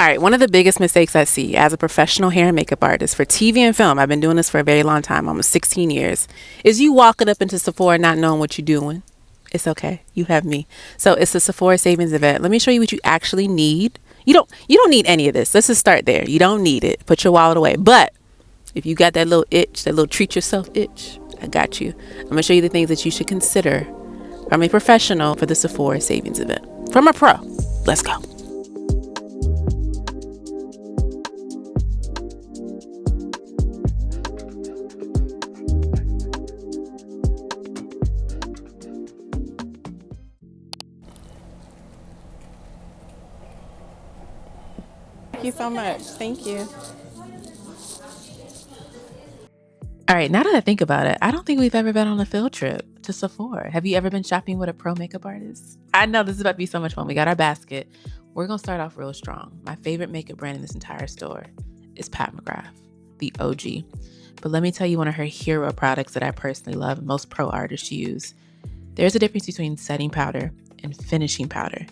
All right, one of the biggest mistakes I see as a professional hair and makeup artist for TV and film, I've been doing this for a very long time, almost 16 years, is you walking up into Sephora not knowing what you're doing. It's okay. You have me. So it's a Sephora savings event. Let me show you what you actually need. You don't need any of this. Let's just start there. You don't need it. Put your wallet away. But if you got that little itch, that little treat yourself itch, I got you. I'm gonna show you the things that you should consider from a professional for the Sephora savings event. From a pro. Let's go. Thank you so much. Thank you. All right, now that I think about it, I don't think we've ever been on a field trip to Sephora. Have you ever been shopping with a pro makeup artist? I know this is about to be so much fun. We got our basket. We're going to start off real strong. My favorite makeup brand in this entire store is Pat McGrath, the OG. But let me tell you one of her hero products that I personally love and most pro artists use. There's a difference between setting powder and finishing powder.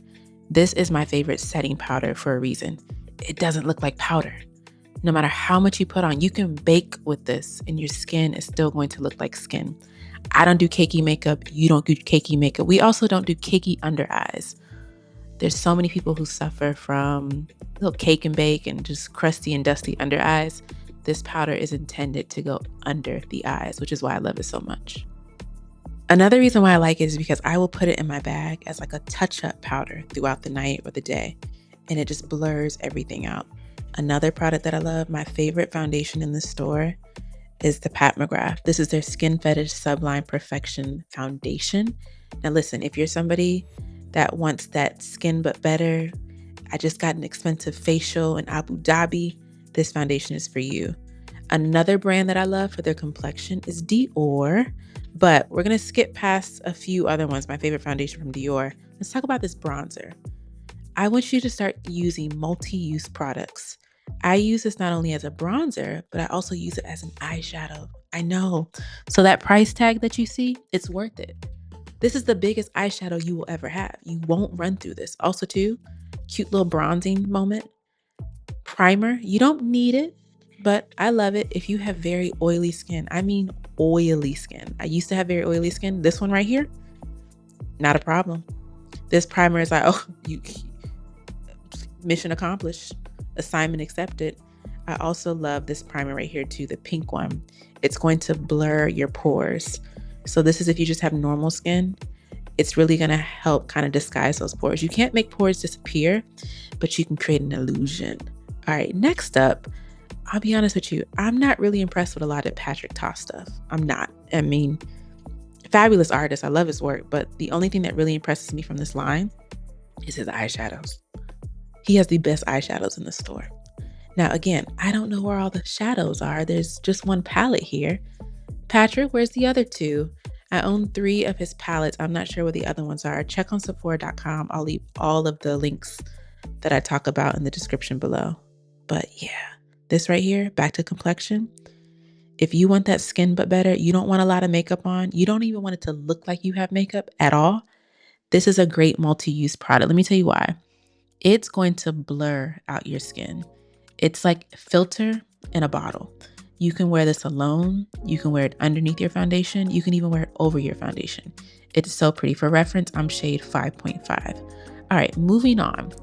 This is my favorite setting powder for a reason. It doesn't look like powder. No matter how much you put on, you can bake with this and your skin is still going to look like skin. I don't do cakey makeup. You don't do cakey makeup. We also don't do cakey under eyes. There's so many people who suffer from little cake and bake and just crusty and dusty under eyes. This powder is intended to go under the eyes, which is why I love it so much. Another reason why I like it is because I will put it in my bag as like a touch-up powder throughout the night or the day, and it just blurs everything out. Another product that I love, my favorite foundation in the store, is the Pat McGrath. This is their Skin Fetish Sublime Perfection Foundation. Now listen, if you're somebody that wants that skin but better, I just got an expensive facial in Abu Dhabi, this foundation is for you. Another brand that I love for their complexion is Dior, but we're going to skip past a few other ones. My favorite foundation from Dior. Let's talk about this bronzer. I want you to start using multi-use products. I use this not only as a bronzer, but I also use it as an eyeshadow. I know. So that price tag that you see, it's worth it. This is the biggest eyeshadow you will ever have. You won't run through this. Also too, cute little bronzing moment. Primer, you don't need it, but I love it if you have very oily skin. I mean oily skin. I used to have very oily skin. This one right here, not a problem. This primer is like, mission accomplished. Assignment accepted. I also love this primer right here too, the pink one. It's going to blur your pores. So this is if you just have normal skin, it's really going to help kind of disguise those pores. You can't make pores disappear, but you can create an illusion. All right, next up, I'll be honest with you, I'm not really impressed with a lot of Patrick Ta stuff. I'm not. I mean, fabulous artist. I love his work, but the only thing that really impresses me from this line is his eyeshadows. He has the best eyeshadows in the store. Now, again, I don't know where all the shadows are. There's just one palette here. Patrick, where's the other two? I own 3 of his palettes. I'm not sure where the other ones are. Check on Sephora.com. I'll leave all of the links that I talk about in the description below. But yeah, this right here, back to complexion. If you want that skin but better, you don't want a lot of makeup on, you don't even want it to look like you have makeup at all, this is a great multi-use product. Let me tell you why. It's going to blur out your skin. It's like filter in a bottle. You can wear this alone. You can wear it underneath your foundation. You can even wear it over your foundation. It's so pretty. For reference, I'm shade 5.5. All right, moving on.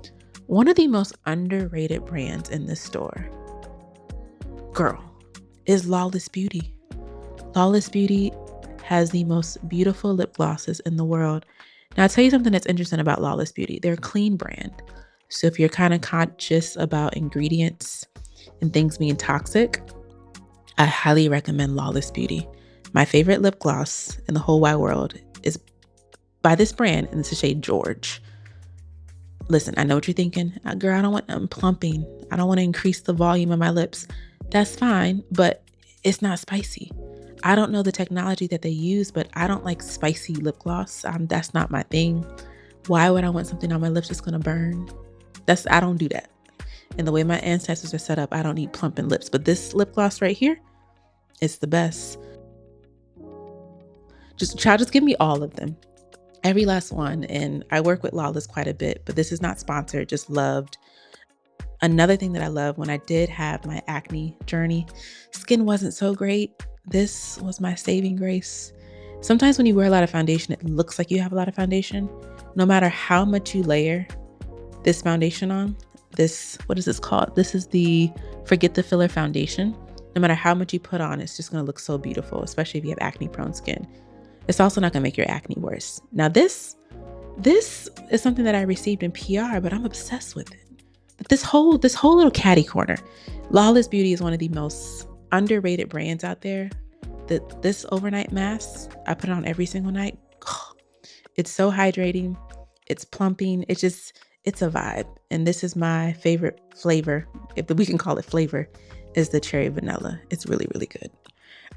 One of the most underrated brands in this store, girl, is Lawless Beauty. Lawless Beauty has the most beautiful lip glosses in the world. Now, I'll tell you something that's interesting about Lawless Beauty. They're a clean brand. So if you're kind of conscious about ingredients and things being toxic, I highly recommend Lawless Beauty. My favorite lip gloss in the whole wide world is by this brand, and it's the shade George. Listen, I know what you're thinking. Girl, I don't want plumping. I don't want to increase the volume of my lips. That's fine, but it's not spicy. I don't know the technology that they use, but I don't like spicy lip gloss. That's not my thing. Why would I want something on my lips that's going to burn? I don't do that. And the way my ancestors are set up, I don't need plumping lips. But this lip gloss right here, it's the best. Just give me all of them. Every last one. And I work with Lawless quite a bit, but this is not sponsored, just loved. Another thing that I love, when I did have my acne journey, skin wasn't so great. This was my saving grace. Sometimes when you wear a lot of foundation, it looks like you have a lot of foundation. No matter how much you layer this foundation on, what is this called? This is the Forget the Filler foundation. No matter how much you put on, it's just going to look so beautiful, especially if you have acne prone skin. It's also not going to make your acne worse. Now this is something that I received in PR, but I'm obsessed with it. But this whole little catty corner, Lawless Beauty is one of the most underrated brands out there. This overnight mask, I put it on every single night. It's so hydrating. It's plumping. It's a vibe. And this is my favorite flavor, if we can call it flavor, is the cherry vanilla. It's really, really good.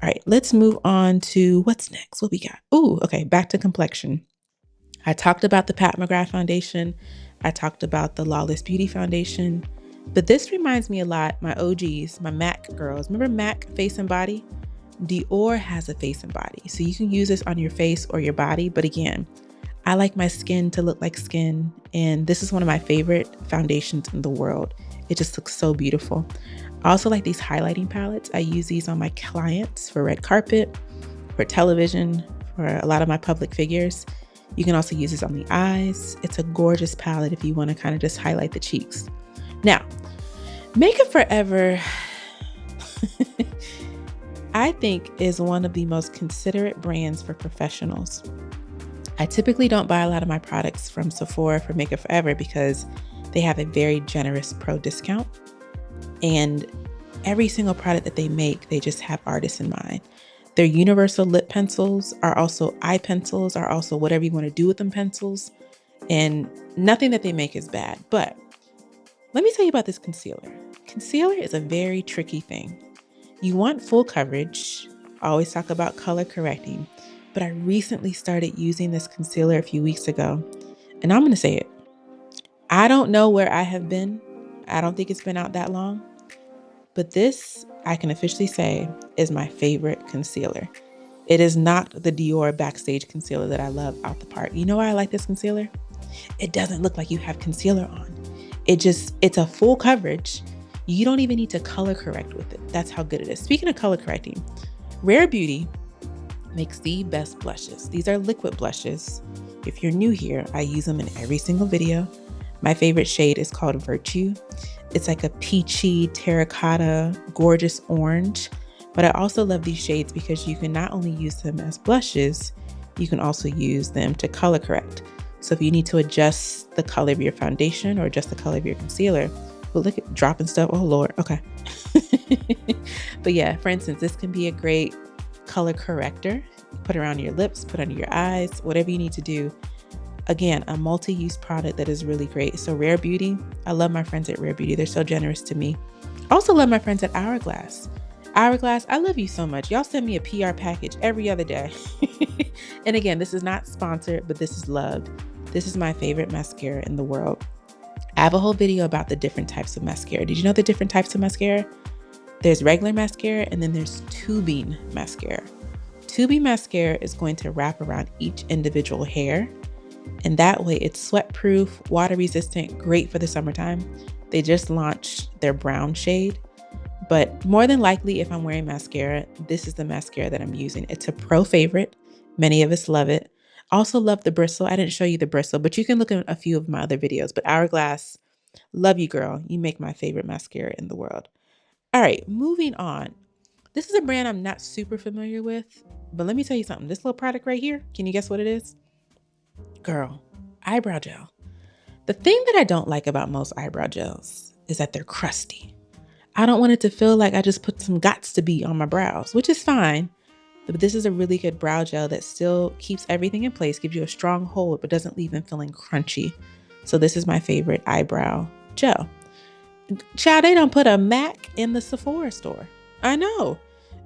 All right, let's move on to what's next. What we got? Ooh, okay, back to complexion. I talked about the Pat McGrath foundation. I talked about the Lawless Beauty foundation. But this reminds me a lot, my OGs, my MAC girls. Remember MAC Face and Body? Dior has a face and body. So you can use this on your face or your body. But again, I like my skin to look like skin. And this is one of my favorite foundations in the world. It just looks so beautiful. I also like these highlighting palettes. I use these on my clients for red carpet, for television, for a lot of my public figures. You can also use this on the eyes. It's a gorgeous palette if you want to kind of just highlight the cheeks. Now, Makeup Forever, I think, is one of the most considerate brands for professionals. I typically don't buy a lot of my products from Sephora for Makeup Forever because they have a very generous pro discount. And every single product that they make, they just have artists in mind. Their universal lip pencils are also eye pencils, are also whatever you want to do with them pencils. And nothing that they make is bad. But let me tell you about this concealer. Concealer is a very tricky thing. You want full coverage. I always talk about color correcting. But I recently started using this concealer a few weeks ago. And I'm going to say it. I don't know where I have been. I don't think it's been out that long. But this, I can officially say, is my favorite concealer. It is not the Dior Backstage concealer that I love out the park. You know why I like this concealer? It doesn't look like you have concealer on. It's a full coverage. You don't even need to color correct with it. That's how good it is. Speaking of color correcting, Rare Beauty makes the best blushes. These are liquid blushes. If you're new here, I use them in every single video. My favorite shade is called Virtue. It's like a peachy, terracotta, gorgeous orange. But I also love these shades because you can not only use them as blushes, you can also use them to color correct. So if you need to adjust the color of your foundation or adjust the color of your concealer, but look at dropping stuff. Oh Lord. Okay. But yeah, for instance, this can be a great color corrector. Put it around your lips, put it under your eyes, whatever you need to do. Again, a multi-use product that is really great. So Rare Beauty, I love my friends at Rare Beauty. They're so generous to me. Also love my friends at Hourglass. Hourglass, I love you so much. Y'all send me a PR package every other day. And again, this is not sponsored, but this is loved. This is my favorite mascara in the world. I have a whole video about the different types of mascara. Did you know the different types of mascara? There's regular mascara and then there's tubing mascara. Tubing mascara is going to wrap around each individual hair. And that way it's sweat proof, water resistant, great for the summertime. They just launched their brown shade. But more than likely, if I'm wearing mascara, this is the mascara that I'm using. It's a pro favorite. Many of us love it. Also love the bristle. I didn't show you the bristle, but you can look at a few of my other videos. But Hourglass, love you, girl. You make my favorite mascara in the world. All right, moving on. This is a brand I'm not super familiar with, but let me tell you something. This little product right here, can you guess what it is? Girl, eyebrow gel. The thing that I don't like about most eyebrow gels is that they're crusty. I don't want it to feel like I just put some Gots to Be on my brows, which is fine. But this is a really good brow gel that still keeps everything in place, gives you a strong hold, but doesn't leave them feeling crunchy. So this is my favorite eyebrow gel. Child, they don't put a MAC in the Sephora store. I know.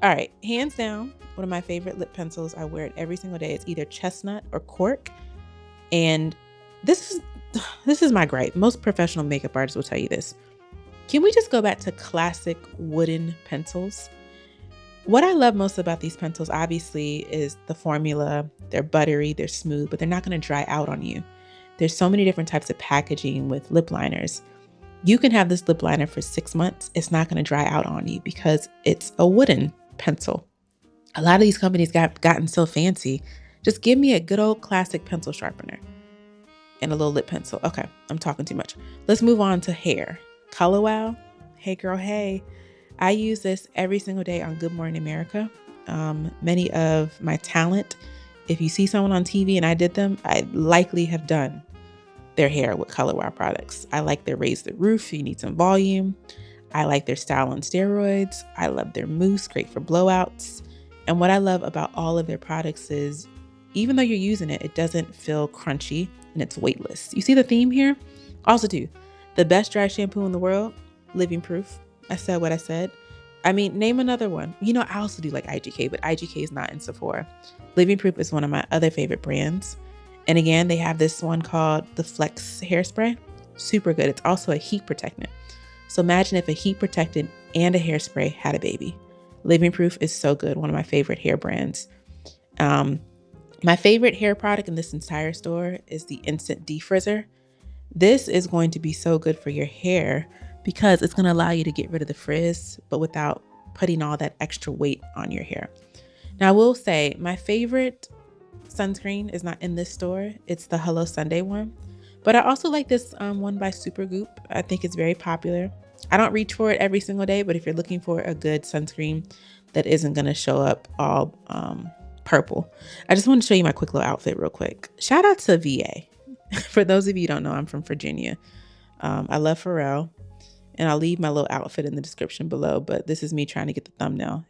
All right, hands down, one of my favorite lip pencils. I wear it every single day. It's either chestnut or cork. And this is my gripe. Most professional makeup artists will tell you this. Can we just go back to classic wooden pencils? What I love most about these pencils, obviously, is the formula. They're buttery, they're smooth, but they're not going to dry out on you. There's so many different types of packaging with lip liners. You can have this lip liner for 6 months. It's not going to dry out on you because it's a wooden pencil. A lot of these companies gotten so fancy. Just give me a good old classic pencil sharpener and a little lip pencil. Okay, I'm talking too much. Let's move on to hair. Color Wow. Hey girl, hey. I use this every single day on Good Morning America. Many of my talent, if you see someone on TV and I did them, I likely have done their hair with Color Wow products. I like their Raise the Roof. You need some volume. I like their Style on Steroids. I love their mousse, great for blowouts. And what I love about all of their products is even though you're using it, it doesn't feel crunchy and it's weightless. You see the theme here? Also too, the best dry shampoo in the world, Living Proof. I said what I said. I mean, name another one. You know, I also do like IGK, but IGK is not in Sephora. Living Proof is one of my other favorite brands. And again, they have this one called the Flex Hairspray. Super good. It's also a heat protectant. So imagine if a heat protectant and a hairspray had a baby. Living Proof is so good. One of my favorite hair brands. My favorite hair product in this entire store is the Instant Defrizzer. This is going to be so good for your hair because it's going to allow you to get rid of the frizz, but without putting all that extra weight on your hair. Now, I will say my favorite sunscreen is not in this store. It's the Hello Sunday one. But I also like this one by Supergoop. I think it's very popular. I don't reach for it every single day, but if you're looking for a good sunscreen that isn't going to show up all purple, I just want to show you my quick little outfit real quick. Shout out to VA. For those of you who don't know, I'm from Virginia. I love Pharrell, and I'll leave my little outfit in the description below, but this is me trying to get the thumbnail.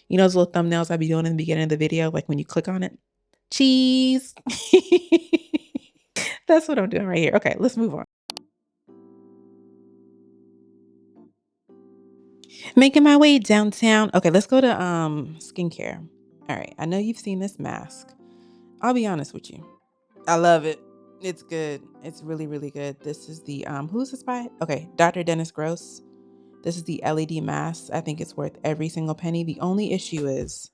You know those little thumbnails I be doing in the beginning of the video, like when you click on it? Cheese. That's what I'm doing right here. Okay, let's move on. Making my way downtown. Okay, let's go to skincare. All right, I know you've seen this mask. I'll be honest with you. I love it. It's good. It's really, really good. This is the who's this by? Okay, Dr. Dennis Gross. This is the LED mask. I think it's worth every single penny. The only issue is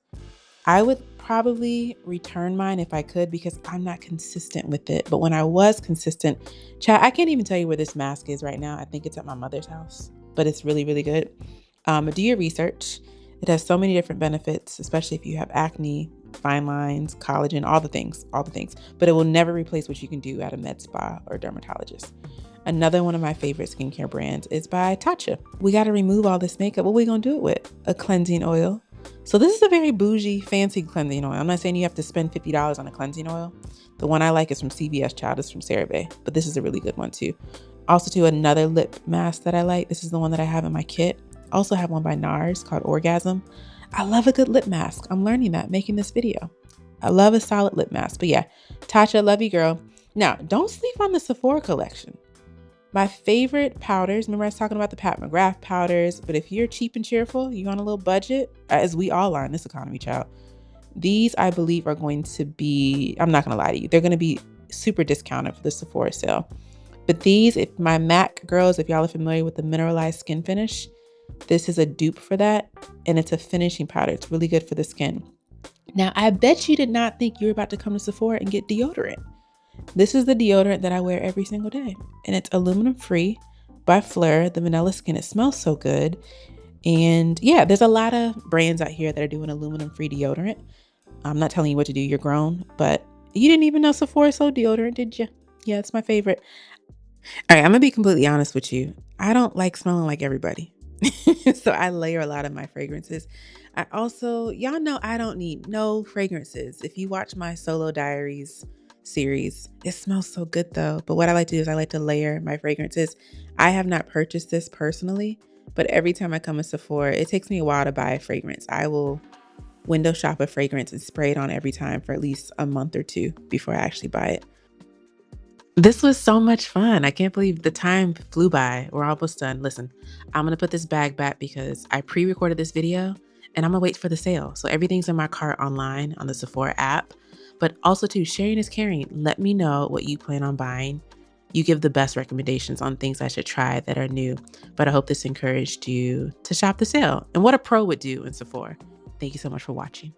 I would probably return mine if I could because I'm not consistent with it. But when I was consistent, chat, I can't even tell you where this mask is right now. I think it's at my mother's house, but it's really, really good. Do your research. It has so many different benefits, especially if you have acne, fine lines, collagen, all the things, but it will never replace what you can do at a med spa or dermatologist. Another one of my favorite skincare brands is by Tatcha. We got to remove all this makeup. What are we going to do it with? A cleansing oil. So this is a very bougie, fancy cleansing oil. I'm not saying you have to spend $50 on a cleansing oil. The one I like is from CVS Child, is from CeraVe, but this is a really good one too. Also too, another lip mask that I like. This is the one that I have in my kit. Also have one by NARS called Orgasm. I love a good lip mask. I'm learning that making this video. I love a solid lip mask. But yeah, Tatcha, love you, girl. Now, don't sleep on the Sephora collection. My favorite powders, remember I was talking about the Pat McGrath powders, but if you're cheap and cheerful, you on a little budget, as we all are in this economy, child, these I believe are going to be, I'm not going to lie to you, they're going to be super discounted for the Sephora sale. But these, if my MAC girls, if y'all are familiar with the mineralized skin finish, this is a dupe for that, and it's a finishing powder. It's really good for the skin. Now, I bet you did not think you were about to come to Sephora and get deodorant. This is the deodorant that I wear every single day, and it's aluminum free by Plur, the vanilla skin. It smells so good. And yeah, there's a lot of brands out here that are doing aluminum free deodorant. I'm not telling you what to do, you're grown, but you didn't even know Sephora sold deodorant, did you? Yeah, it's my favorite. All right, I'm gonna be completely honest with you. I don't like smelling like everybody. So I layer a lot of my fragrances. I also, y'all know I don't need no fragrances. If you watch my Solo Diaries series, it smells so good though. But what I like to do is I like to layer my fragrances. I have not purchased this personally, but every time I come to Sephora, it takes me a while to buy a fragrance. I will window shop a fragrance and spray it on every time for at least a month or two before I actually buy it. This was so much fun. I can't believe the time flew by. We're almost done. Listen, I'm going to put this bag back because I pre-recorded this video and I'm going to wait for the sale. So everything's in my cart online on the Sephora app. But also too, sharing is caring. Let me know what you plan on buying. You give the best recommendations on things I should try that are new. But I hope this encouraged you to shop the sale and what a pro would do in Sephora. Thank you so much for watching.